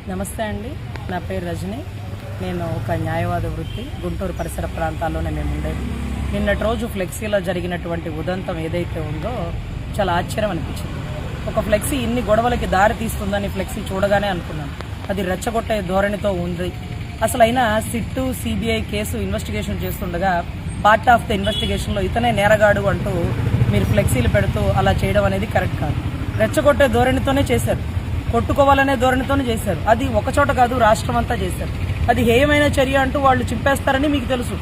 నమస్తే అండి, నా పేరు రజని. నేను ఒక న్యాయవాద వృత్తి. గుంటూరు పరిసర ప్రాంతాల్లోనే మేము ఉండేది. నిన్నటి రోజు ఫ్లెక్సీలో జరిగినటువంటి ఉదంతం ఏదైతే ఉందో చాలా ఆశ్చర్యం అనిపించింది. ఒక ఫ్లెక్సీ ఇన్ని గొడవలకి దారి తీస్తుందని ఫ్లెక్సీ చూడగానే అనుకున్నాను. అది రెచ్చగొట్టే ధోరణితో ఉంది. అసలు అయినా సిట్టు సిబిఐ కేసు ఇన్వెస్టిగేషన్ చేస్తుండగా పార్ట్ ఆఫ్ ద ఇన్వెస్టిగేషన్లో ఇతనే నేరగాడు అంటూ మీరు ఫ్లెక్సీలు పెడుతూ అలా చేయడం అనేది కరెక్ట్ కాదు. రెచ్చగొట్టే ధోరణితోనే చేశారు, కొట్టుకోవాలనే ధోరణితోనే చేశారు. అది ఒకచోట కాదు, రాష్ట్రం అంతా చేశారు. అది హేయమైన చర్య అంటూ వాళ్ళు చింపేస్తారని మీకు తెలుసు,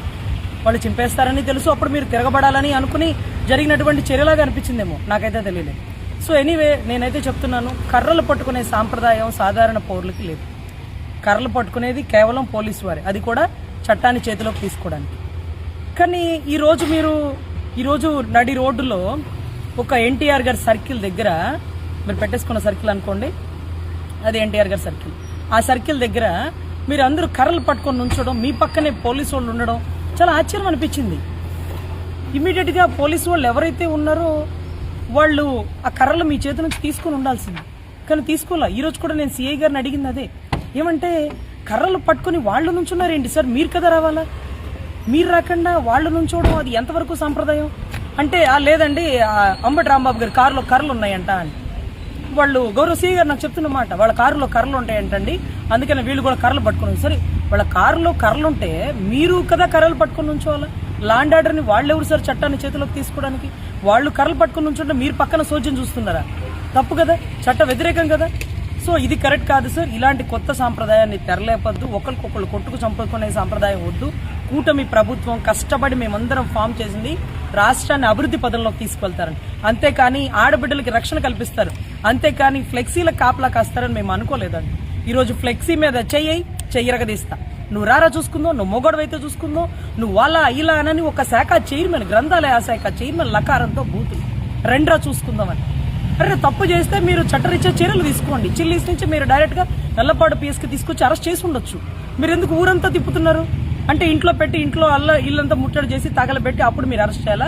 వాళ్ళు చింపేస్తారని తెలుసు. అప్పుడు మీరు తిరగబడాలని అనుకుని జరిగినటువంటి చర్యలాగా అనిపించిందేమో, నాకైతే తెలియలేదు. సో ఎనీవే, నేనైతే చెప్తున్నాను, కర్రలు పట్టుకునే సాంప్రదాయం సాధారణ పౌరులకి లేదు. కర్రలు పట్టుకునేది కేవలం పోలీసు వారే, అది కూడా చట్టాన్ని చేతిలోకి తీసుకోవడానికి. కానీ ఈరోజు నడి రోడ్డులో ఒక ఎన్టీఆర్ గారి సర్కిల్ దగ్గర, మీరు పెట్టేసుకున్న సర్కిల్ అనుకోండి, అది ఎన్టీఆర్ గారి సర్కిల్. ఆ సర్కిల్ దగ్గర మీరు అందరూ కర్రలు పట్టుకొని నుంచడం, మీ పక్కనే పోలీసు వాళ్ళు ఉండడం చాలా ఆశ్చర్యం అనిపించింది. ఇమీడియట్గా పోలీసు వాళ్ళు ఎవరైతే ఉన్నారో వాళ్ళు ఆ కర్రలు మీ చేతి నుంచి తీసుకుని ఉండాల్సింది, కానీ తీసుకోలే. ఈరోజు కూడా నేను సిఐ గారిని అడిగింది అదే, ఏమంటే కర్రలు పట్టుకుని వాళ్ళు నుంచున్నారేంటి సార్, మీరు కదా రావాలా, మీరు రాకుండా వాళ్ళు నుంచోవడం అది ఎంతవరకు సాంప్రదాయం అంటే, లేదండి అంబటి రాంబాబు గారి కారులో కర్రలు ఉన్నాయంట అని వాళ్ళు గౌరవ సిఐ గారు నాకు చెప్తున్నమాట. వాళ్ళ కారులో కర్రలు ఉంటాయంటండి, అందుకని వీళ్ళు కూడా కర్రలు పట్టుకుని. సరే, వాళ్ళ కారులో కర్రలు ఉంటే మీరు కదా కర్రలు పట్టుకుని ఉంచోవాలా? లాండ్ ఆర్డర్ని వాళ్ళెవరు సార్ చట్టాన్ని చేతిలోకి తీసుకోవడానికి? వాళ్ళు కర్రలు పట్టుకుని ఉంచుంటే మీరు పక్కన సోద్యం చూస్తున్నారా? తప్పు కదా, చట్ట వ్యతిరేకం కదా. సో ఇది కరెక్ట్ కాదు సార్. ఇలాంటి కొత్త సాంప్రదాయాన్ని తెరలేపద్దు. ఒకరికొకళ్ళు కొట్టుకు చంపుకునే సాంప్రదాయం వద్దు. కూటమి ప్రభుత్వం కష్టపడి మేమందరం ఫామ్ చేసింది రాష్ట్రాన్ని అభివృద్ధి పదంలోకి తీసుకెళ్తారని, అంతేకాని ఆడబిడ్డలకి రక్షణ కల్పిస్తారు, అంతేకాని ఫ్లెక్సీల కాపలా కాస్తారని మేము అనుకోలేదండి. ఈరోజు ఫ్లెక్సీ మీద చెయ్యరగదీస్తా, నువ్వు రారా చూసుకుందో, నువ్వు మొగడవైతే చూసుకుందో, నువ్వు వాళ్ళ ఇలా అని ఒక శాఖ చైర్మన్, గ్రంథాలయ శాఖ చైర్మన్ లకారంతో బూతులు రెండ్రా చూసుకుందామని. అరే, తప్పు చేస్తే మీరు చట్టరీత్యా చర్యలు తీసుకోండి. చిల్లీస్ నుంచి మీరు డైరెక్ట్గా నల్లపాడు పిఎస్కి తీసుకొచ్చి అరెస్ట్ చేసి ఉండొచ్చు. మీరు ఎందుకు ఊరంతా తిప్పుతున్నారు? అంటే ఇంట్లో పెట్టి ఇల్లంతా ముట్టడి చేసి తగలబెట్టి అప్పుడు మీరు అరెస్ట్ చేయాలా?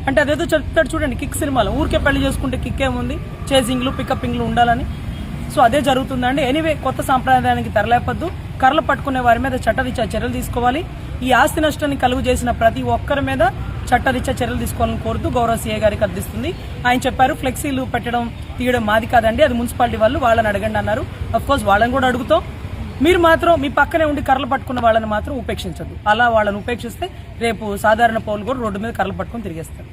అంటే అదేదో చెప్తాడు చూడండి, కిక్ సినిమాలో, ఊరికే పెళ్లి చేసుకుంటే కిక్ ఏముంది, చేసింగ్లు పికప్పింగ్లు ఉండాలని. సో అదే జరుగుతుందండి. ఎనీవే, కొత్త సాంప్రదాయానికి తెరలేపద్దు. కర్రలు పట్టుకునే వారి మీద చట్టరీత్యా చర్యలు తీసుకోవాలి. ఈ ఆస్తి నష్టాన్ని కలుగు చేసిన ప్రతి ఒక్కరి మీద చట్టరీత్యా చర్యలు తీసుకోవాలని కోరుతూ గౌరవ సీఏ గారికి అర్థిస్తుంది. ఆయన చెప్పారు, ఫ్లెక్సీలు పెట్టడం తీయడం మాది కాదండి, అది మున్సిపాలిటీ వాళ్ళు, వాళ్ళని అడగండి అన్నారు. అఫ్కోర్స్ వాళ్ళని కూడా అడుగుతాం. మీరు మాత్రం మీ పక్కనే ఉండి కర్రలు పట్టుకున్న వాళ్ళని మాత్రం ఉపేక్షించద్దు. అలా వాళ్ళని ఉపేక్షిస్తే రేపు సాధారణ పౌరులు కూడా రోడ్డు మీద కర్రలు పట్టుకుని తిరిగేస్తారు.